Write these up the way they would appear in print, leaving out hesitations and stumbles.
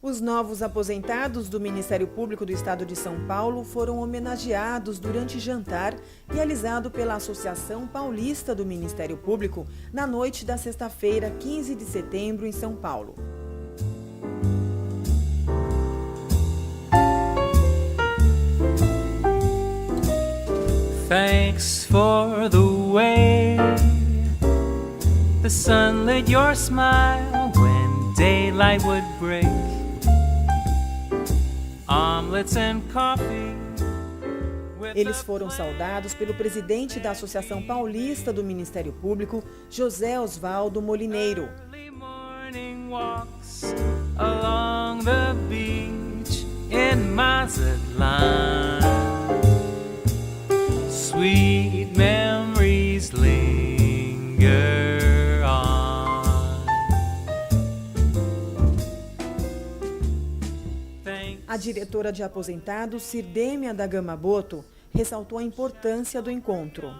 Os novos aposentados do Ministério Público do Estado de São Paulo foram homenageados durante jantar realizado pela Associação Paulista do Ministério Público na noite da sexta-feira, 15 de setembro, em São Paulo. Thanks for the way the sun lit your smile when daylight would break. Omelets and coffee. Eles foram saudados pelo presidente da Associação Paulista do Ministério Público, José Osvaldo Molineiro. Early morning walks along the beach in Mazatlan. Sweet memories linger on. A diretora de aposentados, Sirdêmia da Gama Boto, ressaltou a importância do encontro.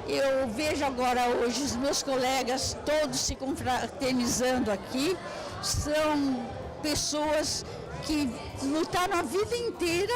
Eu vejo agora hoje os meus colegas todos se confraternizando aqui. São pessoas que lutaram a vida inteira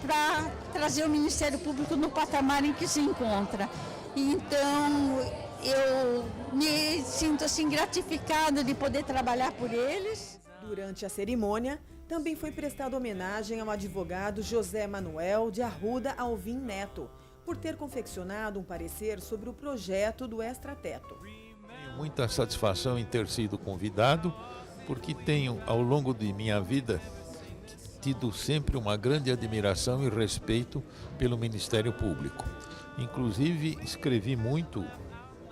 para trazer o Ministério Público no patamar em que se encontra. Então, eu me sinto assim gratificada de poder trabalhar por eles. Durante a cerimônia, também foi prestada homenagem ao advogado José Manuel de Arruda Alvim Neto, por ter confeccionado um parecer sobre o projeto do extrateto. Tenho muita satisfação em ter sido convidado, porque tenho, ao longo de minha vida, tido sempre uma grande admiração e respeito pelo Ministério Público. Inclusive, escrevi muito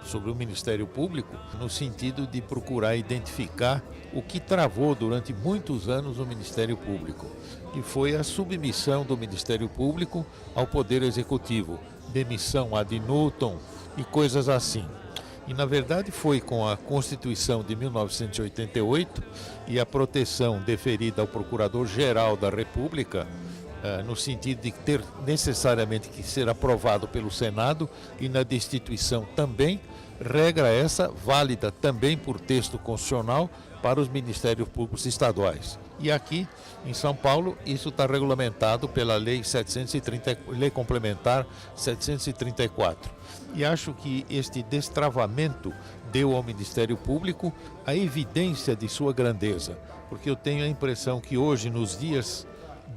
sobre o Ministério Público no sentido de procurar identificar o que travou durante muitos anos o Ministério Público, que foi a submissão do Ministério Público ao Poder Executivo, demissão ad nutum e coisas assim. E, na verdade, foi com a Constituição de 1988 e a proteção deferida ao Procurador-Geral da República, no sentido de ter necessariamente que ser aprovado pelo Senado e na destituição também, regra essa válida também por texto constitucional para os Ministérios Públicos Estaduais. E aqui, em São Paulo, isso está regulamentado pela Lei Complementar 734. E acho que este destravamento deu ao Ministério Público a evidência de sua grandeza, porque eu tenho a impressão que hoje, nos dias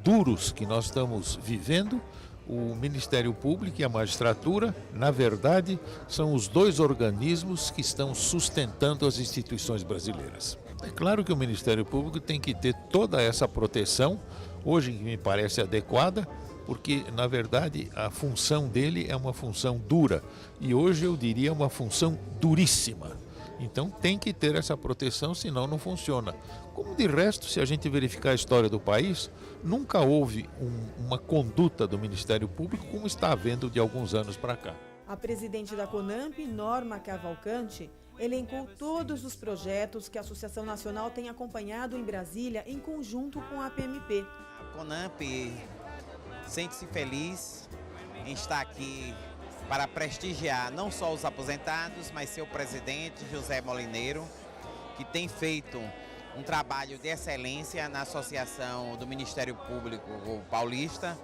duros que nós estamos vivendo, o Ministério Público e a magistratura, na verdade, são os dois organismos que estão sustentando as instituições brasileiras. É claro que o Ministério Público tem que ter toda essa proteção, hoje me parece adequada, porque, na verdade, a função dele é uma função dura e hoje eu diria uma função duríssima. Então tem que ter essa proteção, senão não funciona. Como de resto, se a gente verificar a história do país, nunca houve uma conduta do Ministério Público como está havendo de alguns anos para cá. A presidente da CONAMP, Norma Cavalcante, elencou todos os projetos que a Associação Nacional tem acompanhado em Brasília em conjunto com a PMP. A CONAMP sente-se feliz em estar aqui para prestigiar não só os aposentados, mas seu presidente, José Molineiro, que tem feito um trabalho de excelência na Associação do Ministério Público Paulista.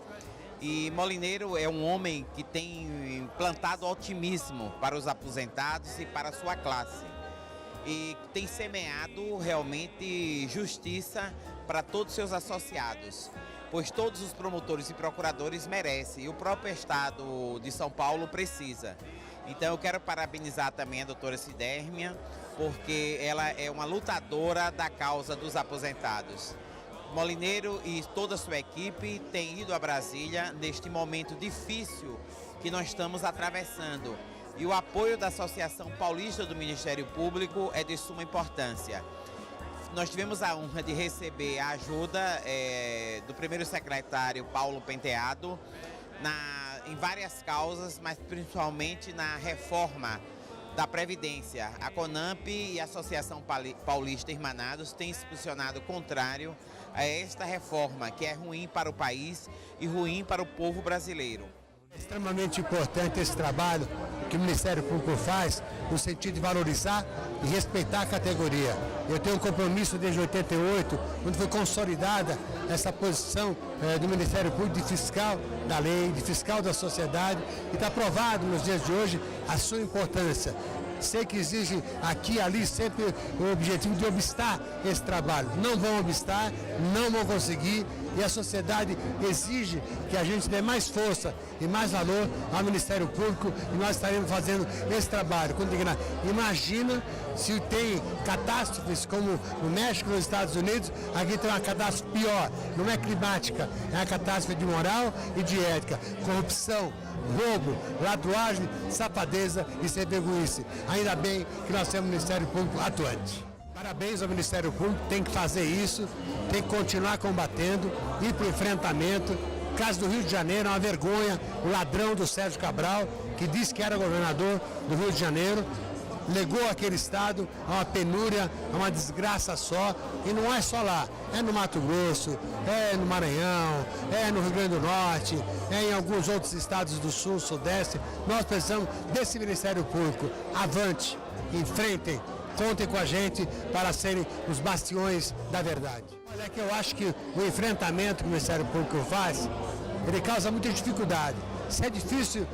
E Molineiro é um homem que tem plantado otimismo para os aposentados e para a sua classe. E tem semeado realmente justiça para todos os seus associados, pois todos os promotores e procuradores merecem e o próprio Estado de São Paulo precisa. Então eu quero parabenizar também a doutora Sirdêmia, porque ela é uma lutadora da causa dos aposentados. Molineiro e toda a sua equipe têm ido a Brasília neste momento difícil que nós estamos atravessando. E o apoio da Associação Paulista do Ministério Público é de suma importância. Nós tivemos a honra de receber a ajuda do primeiro secretário Paulo Penteado em várias causas, mas principalmente na reforma da Previdência. A CONAMP e a Associação Paulista Irmanados têm se posicionado contrário a esta reforma, que é ruim para o país e ruim para o povo brasileiro. Extremamente importante esse trabalho que o Ministério Público faz no sentido de valorizar e respeitar a categoria. Eu tenho um compromisso desde 88, quando foi consolidada essa posição do Ministério Público de fiscal da lei, de fiscal da sociedade, e está provado nos dias de hoje a sua importância. Sei que exige aqui e ali sempre o objetivo de obstar esse trabalho. Não vão obstar, não vão conseguir, e a sociedade exige que a gente dê mais força e mais valor ao Ministério Público, e nós estaremos fazendo esse trabalho com dignidade. Imagina se tem catástrofes como no México, nos Estados Unidos, aqui tem uma catástrofe pior, não é climática, é uma catástrofe de moral e de ética, corrupção, roubo, ladruagem, safadeza e sem-vergonhice. Ainda bem que nós temos um Ministério Público atuante. Parabéns ao Ministério Público, tem que fazer isso, tem que continuar combatendo, ir para o enfrentamento. O caso do Rio de Janeiro é uma vergonha, o ladrão do Sérgio Cabral, que disse que era governador do Rio de Janeiro, legou aquele estado a uma penúria, a uma desgraça só, e não é só lá, é no Mato Grosso, é no Maranhão, é no Rio Grande do Norte, é em alguns outros estados do Sul, Sudeste. Nós precisamos desse Ministério Público. Avante, enfrentem, contem com a gente para serem os bastiões da verdade. Olha, que eu acho que o enfrentamento que o Ministério Público faz, ele causa muita dificuldade. Se é difícil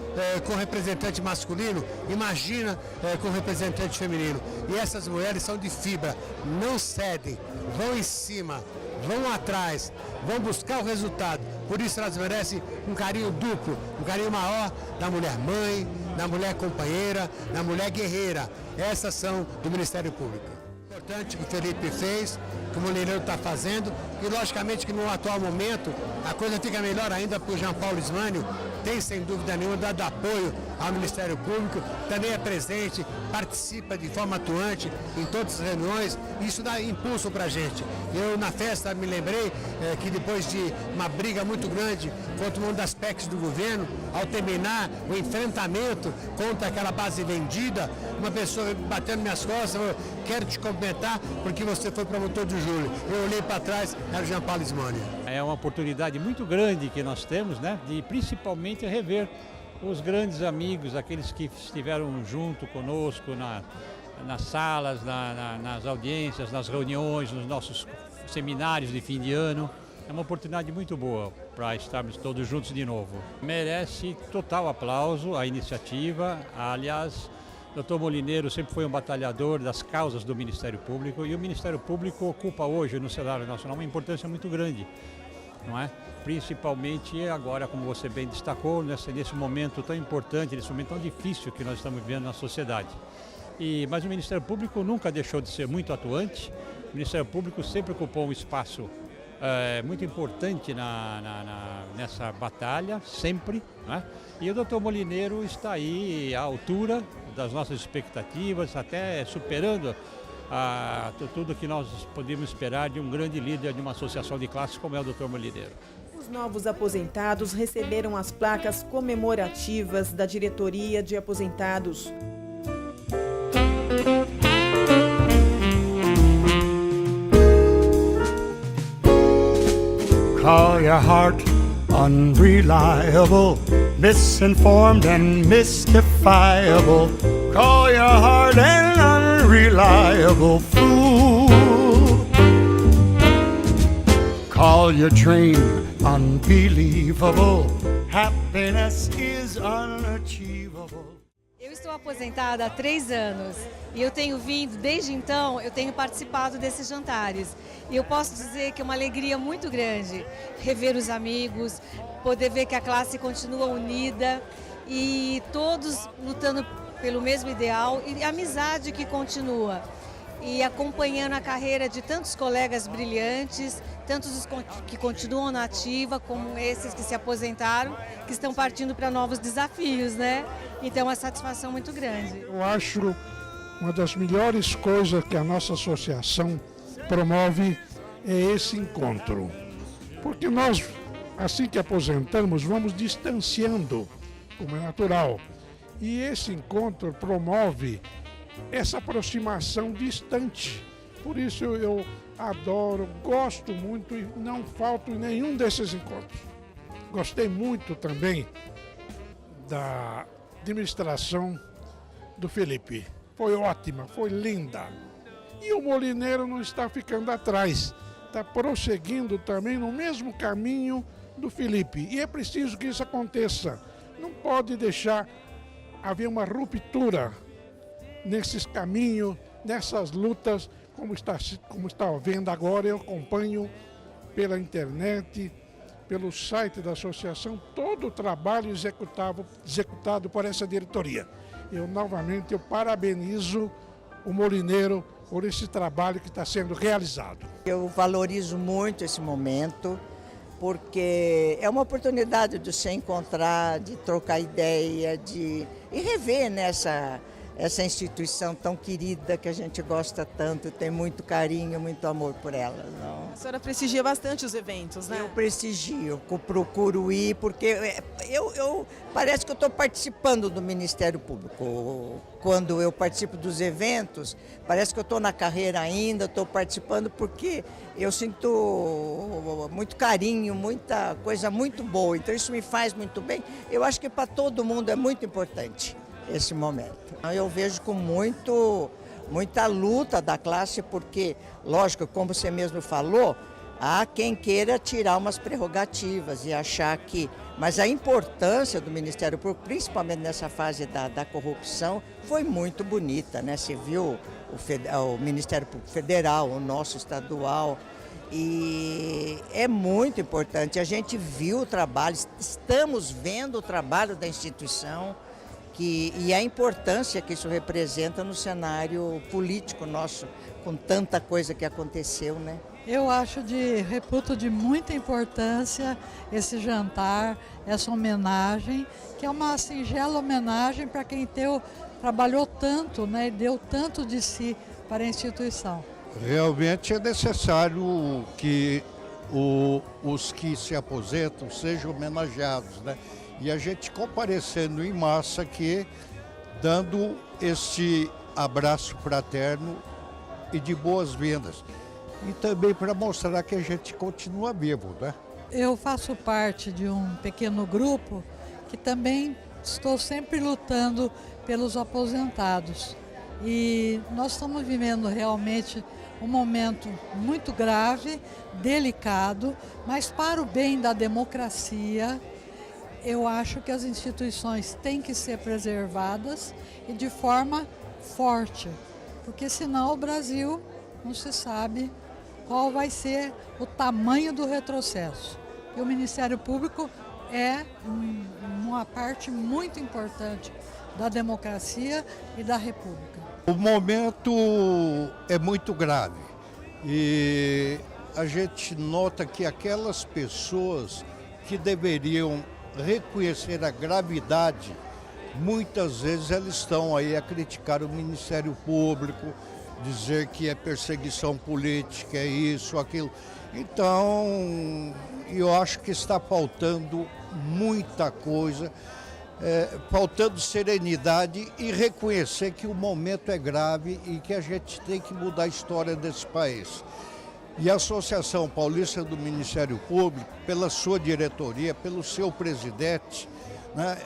com representante masculino, imagina com representante feminino. E essas mulheres são de fibra, não cedem, vão em cima, vão atrás, vão buscar o resultado. Por isso elas merecem um carinho duplo, um carinho maior da mulher mãe, da mulher companheira, da mulher guerreira. Essas são do Ministério Público. Importante que o Felipe fez, que o Molinheiro está fazendo, e logicamente que no atual momento a coisa fica melhor ainda para o Jean Paulo Ismânio, tem sem dúvida nenhuma dado apoio ao Ministério Público, também é presente, participa de forma atuante em todas as reuniões, e isso dá impulso para a gente. Eu na festa me lembrei que depois de uma briga muito grande contra uma das PECs do governo, ao terminar o enfrentamento contra aquela base vendida, uma pessoa batendo minhas costas, falou: quero te cumprimentar porque você foi promotor de julho. Eu olhei para trás, era o Jean Paulo Ismânio. É uma oportunidade muito grande que nós temos, né, de principalmente rever os grandes amigos, aqueles que estiveram junto conosco nas salas, nas audiências, nas reuniões, nos nossos seminários de fim de ano. É uma oportunidade muito boa para estarmos todos juntos de novo. Merece total aplauso a iniciativa. Aliás, o Dr. Molinheiro sempre foi um batalhador das causas do Ministério Público, e o Ministério Público ocupa hoje no cenário nacional uma importância muito grande, não é? Principalmente agora, como você bem destacou, nesse momento tão importante, nesse momento tão difícil que nós estamos vivendo na sociedade. Mas o Ministério Público nunca deixou de ser muito atuante. O Ministério Público sempre ocupou um espaço muito importante nessa batalha, sempre, né? E o Dr. Molinheiro está aí à altura das nossas expectativas, até superando tudo que nós podíamos esperar de um grande líder de uma associação de classes como é o Dr. Molinheiro. Os novos aposentados receberam as placas comemorativas da Diretoria de Aposentados. Call your heart unreliable, misinformed and mystifiable. Call your heart an unreliable fool. Call your dream unbelievable. Happiness is unachievable. Eu estou aposentada há 3 anos e eu tenho vindo, desde então, eu tenho participado desses jantares. E eu posso dizer que é uma alegria muito grande rever os amigos, poder ver que a classe continua unida e todos lutando pelo mesmo ideal, e a amizade que continua. E acompanhando a carreira de tantos colegas brilhantes, tantos que continuam na ativa, como esses que se aposentaram, que estão partindo para novos desafios, né? Então, é uma satisfação muito grande. Eu acho uma das melhores coisas que a nossa associação promove é esse encontro. Porque nós, assim que aposentamos, vamos distanciando, como é natural. E esse encontro promove essa aproximação distante. Por isso eu adoro, gosto muito e não falto em nenhum desses encontros. Gostei muito também da administração do Felipe. Foi ótima, foi linda. E o Molineiro não está ficando atrás, está prosseguindo também no mesmo caminho do Felipe. E é preciso que isso aconteça. Não pode deixar haver uma ruptura nesses caminhos, nessas lutas, como está havendo agora. Eu acompanho pela internet, pelo site da associação, todo o trabalho executado por essa diretoria. Eu novamente parabenizo o Molineiro por esse trabalho que está sendo realizado. Eu valorizo muito esse momento, porque é uma oportunidade de se encontrar, de trocar ideia, e rever essa instituição tão querida que a gente gosta tanto, tem muito carinho, muito amor por ela. Não? A senhora prestigia bastante os eventos, né? Eu prestigio, eu procuro ir, porque parece que eu estou participando do Ministério Público. Quando eu participo dos eventos, parece que eu estou na carreira ainda, estou participando porque eu sinto muito carinho, muita coisa muito boa. Então isso me faz muito bem. Eu acho que para todo mundo é muito importante esse momento. Eu vejo com muita luta da classe, porque, lógico, como você mesmo falou, há quem queira tirar umas prerrogativas e achar que... Mas a importância do Ministério Público, principalmente nessa fase da corrupção, foi muito bonita, né? Você viu o Ministério Público Federal, o nosso estadual, e é muito importante. A gente viu o trabalho, estamos vendo o trabalho da instituição, e a importância que isso representa no cenário político nosso, com tanta coisa que aconteceu, né? Eu reputo de muita importância esse jantar, essa homenagem, que é uma singela homenagem para quem trabalhou tanto, né, e deu tanto de si para a instituição. Realmente é necessário que os que se aposentam sejam homenageados, né? E a gente comparecendo em massa aqui, dando esse abraço fraterno e de boas-vindas. E também para mostrar que a gente continua vivo, né? Eu faço parte de um pequeno grupo que também estou sempre lutando pelos aposentados. E nós estamos vivendo realmente um momento muito grave, delicado, mas para o bem da democracia, eu acho que as instituições têm que ser preservadas e de forma forte, porque senão o Brasil não se sabe qual vai ser o tamanho do retrocesso. E o Ministério Público é uma parte muito importante da democracia e da República. O momento é muito grave e a gente nota que aquelas pessoas que deveriam reconhecer a gravidade, muitas vezes elas estão aí a criticar o Ministério Público, dizer que é perseguição política, é isso, aquilo. Então, eu acho que está faltando muita coisa, faltando serenidade e reconhecer que o momento é grave e que a gente tem que mudar a história desse país. E a Associação Paulista do Ministério Público, pela sua diretoria, pelo seu presidente, né,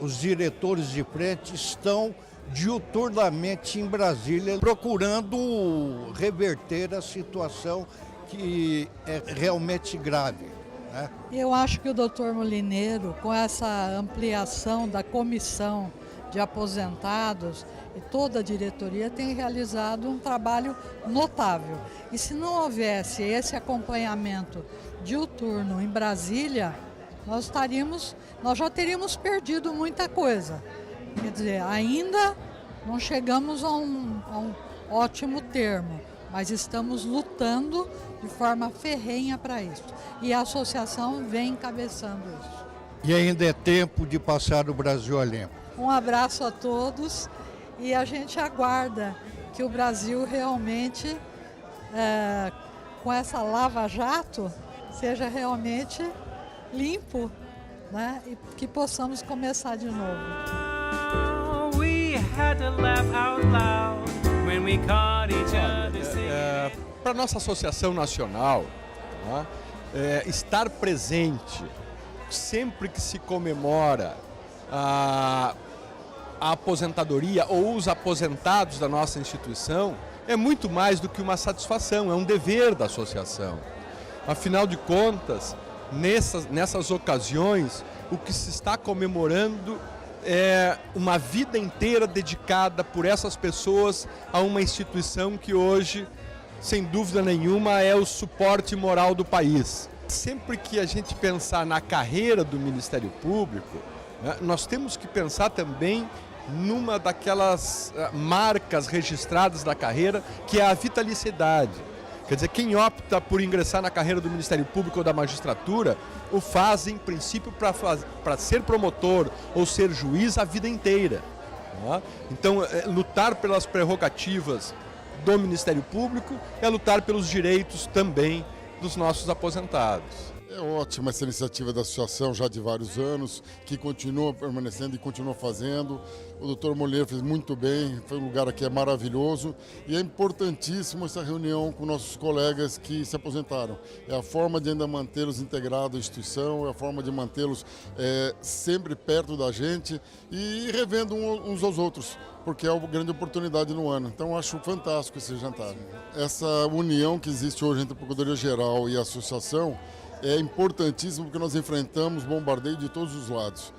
os diretores de frente estão diuturnamente em Brasília procurando reverter a situação que é realmente grave, né? Eu acho que o doutor Molineiro, com essa ampliação da comissão de aposentados e toda a diretoria, tem realizado um trabalho notável. E se não houvesse esse acompanhamento diuturno em Brasília, nós já teríamos perdido muita coisa. Quer dizer, ainda não chegamos a um ótimo termo, mas estamos lutando de forma ferrenha para isso. E a associação vem encabeçando isso. E ainda é tempo de passar o Brasil a limpo. Um abraço a todos e a gente aguarda que o Brasil realmente, com essa lava-jato, seja realmente limpo, né? E que possamos começar de novo. Para a nossa Associação Nacional, né, estar presente sempre que se comemora a aposentadoria ou os aposentados da nossa instituição é muito mais do que uma satisfação, é um dever da associação. Afinal de contas, nessas ocasiões, o que se está comemorando é uma vida inteira dedicada por essas pessoas a uma instituição que hoje, sem dúvida nenhuma, é o suporte moral do país. Sempre que a gente pensar na carreira do Ministério Público, né, nós temos que pensar também numa daquelas marcas registradas da carreira, que é a vitalicidade. Quer dizer, quem opta por ingressar na carreira do Ministério Público ou da magistratura, o faz, em princípio, para ser promotor ou ser juiz a vida inteira. Né? Então, lutar pelas prerrogativas do Ministério Público é lutar pelos direitos também dos nossos aposentados. É ótima essa iniciativa da associação já de vários anos, que continua permanecendo e continua fazendo. O doutor Moleiro fez muito bem, foi um lugar aqui maravilhoso e é importantíssimo essa reunião com nossos colegas que se aposentaram. É a forma de ainda mantê-los integrados à instituição, é a forma de mantê-los sempre perto da gente e revendo uns aos outros, porque é uma grande oportunidade no ano. Então acho fantástico esse jantar. Essa união que existe hoje entre a Procuradoria-Geral e a associação é importantíssimo porque nós enfrentamos bombardeio de todos os lados.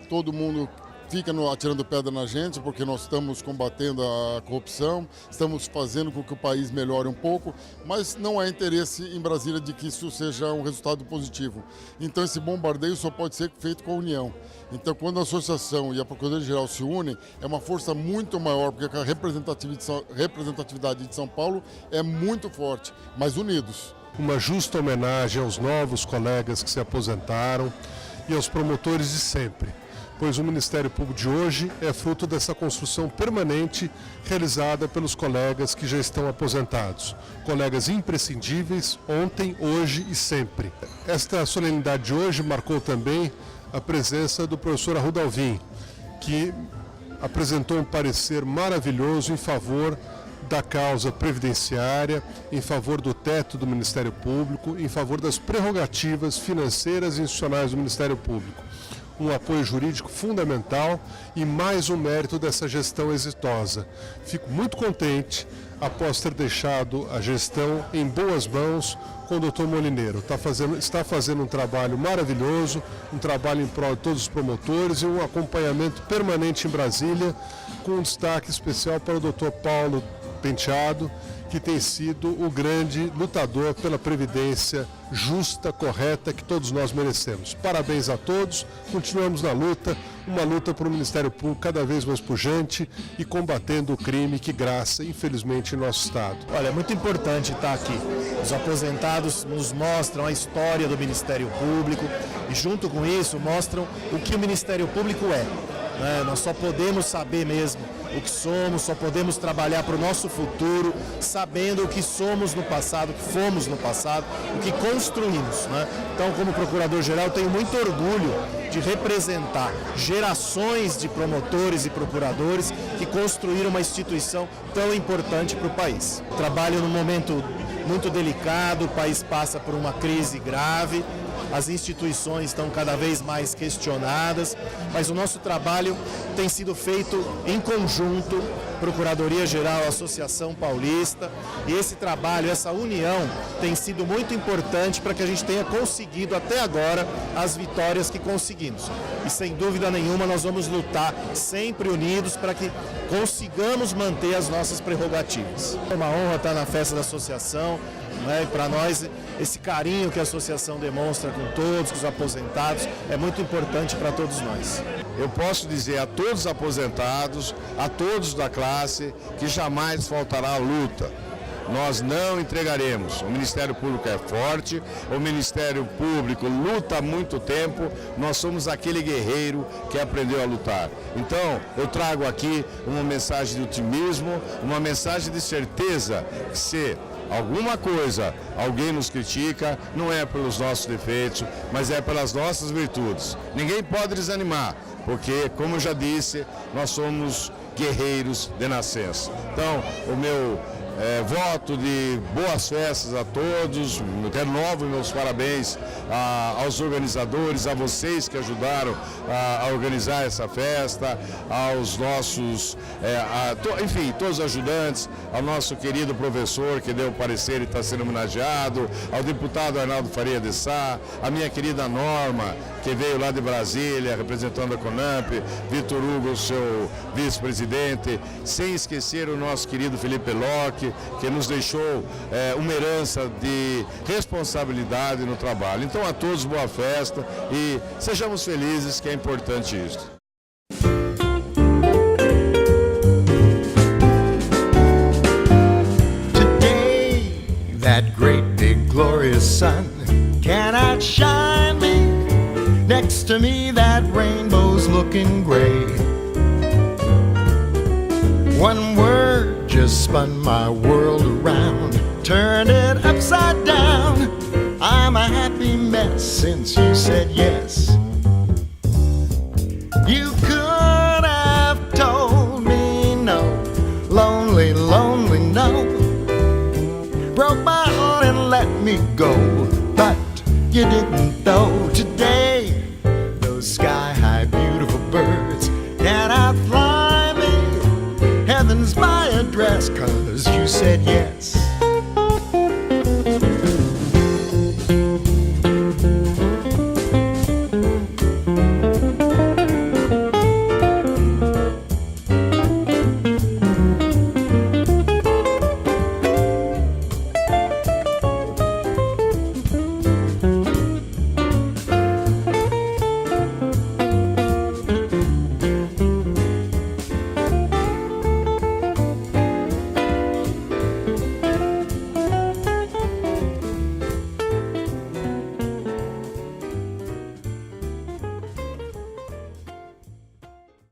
Todo mundo fica atirando pedra na gente porque nós estamos combatendo a corrupção, estamos fazendo com que o país melhore um pouco, mas não há interesse em Brasília de que isso seja um resultado positivo. Então esse bombardeio só pode ser feito com a união. Então quando a associação e a Procuradoria-Geral se unem, é uma força muito maior, porque a representatividade de São Paulo é muito forte, mas unidos. Uma justa homenagem aos novos colegas que se aposentaram e aos promotores de sempre, pois o Ministério Público de hoje é fruto dessa construção permanente realizada pelos colegas que já estão aposentados. Colegas imprescindíveis ontem, hoje e sempre. Esta solenidade de hoje marcou também a presença do professor Arruda Alvim, que apresentou um parecer maravilhoso em favor da causa previdenciária, em favor do teto do Ministério Público, em favor das prerrogativas financeiras e institucionais do Ministério Público. Um apoio jurídico fundamental e mais um mérito dessa gestão exitosa. Fico muito contente após ter deixado a gestão em boas mãos com o Dr. Molineiro. Está fazendo um trabalho maravilhoso, um trabalho em prol de todos os promotores e um acompanhamento permanente em Brasília, com um destaque especial para o Dr. Paulo Penteado, que tem sido o grande lutador pela previdência justa, correta, que todos nós merecemos. Parabéns a todos, continuamos na luta, uma luta por um Ministério Público cada vez mais pujante e combatendo o crime que graça, infelizmente, em nosso Estado. Olha, é muito importante estar aqui. Os aposentados nos mostram a história do Ministério Público e, junto com isso, mostram o que o Ministério Público é. Nós só podemos saber mesmo o que somos, só podemos trabalhar para o nosso futuro, sabendo o que somos no passado, o que fomos no passado, o que construímos. Então, como Procurador-Geral, eu tenho muito orgulho de representar gerações de promotores e procuradores que construíram uma instituição tão importante para o país. Trabalho num momento muito delicado, o país passa por uma crise grave, as instituições estão cada vez mais questionadas, mas o nosso trabalho tem sido feito em conjunto, Procuradoria-Geral, Associação Paulista, e esse trabalho, essa união tem sido muito importante para que a gente tenha conseguido até agora as vitórias que conseguimos. E sem dúvida nenhuma nós vamos lutar sempre unidos para que consigamos manter as nossas prerrogativas. É uma honra estar na festa da associação, e para nós esse carinho que a associação demonstra com todos, com os aposentados, é muito importante para todos nós. Eu posso dizer a todos os aposentados, a todos da classe, que jamais faltará a luta. Nós não entregaremos. O Ministério Público é forte, o Ministério Público luta há muito tempo, nós somos aquele guerreiro que aprendeu a lutar. Então, eu trago aqui uma mensagem de otimismo, uma mensagem de certeza que se alguma coisa alguém nos critica, não é pelos nossos defeitos, mas é pelas nossas virtudes. Ninguém pode desanimar, porque, como eu já disse, nós somos guerreiros de nascença. Então, o meu voto de boas festas a todos, renovo meus parabéns aos organizadores, a vocês que ajudaram a organizar essa festa, aos nossos, enfim, todos os ajudantes, ao nosso querido professor que deu o parecer e está sendo homenageado, ao deputado Arnaldo Faria de Sá, a minha querida Norma, que veio lá de Brasília representando a Conamp, Vitor Hugo, seu vice-presidente, sem esquecer o nosso querido Felipe Locke, que nos deixou uma herança de responsabilidade no trabalho. Então a todos boa festa e sejamos felizes, que é importante isso. Today, that great big glorious sun cannot shine me. Next to me, that rainbow's looking gray. One word just spun my world around, turned it upside down. I'm a happy mess since you said yes. You could have told me no, lonely, lonely no. Broke my heart and let me go, but you didn't know. Today, those sky-high beautiful birds cannot fly me. Heaven's my address, 'cause you said yes.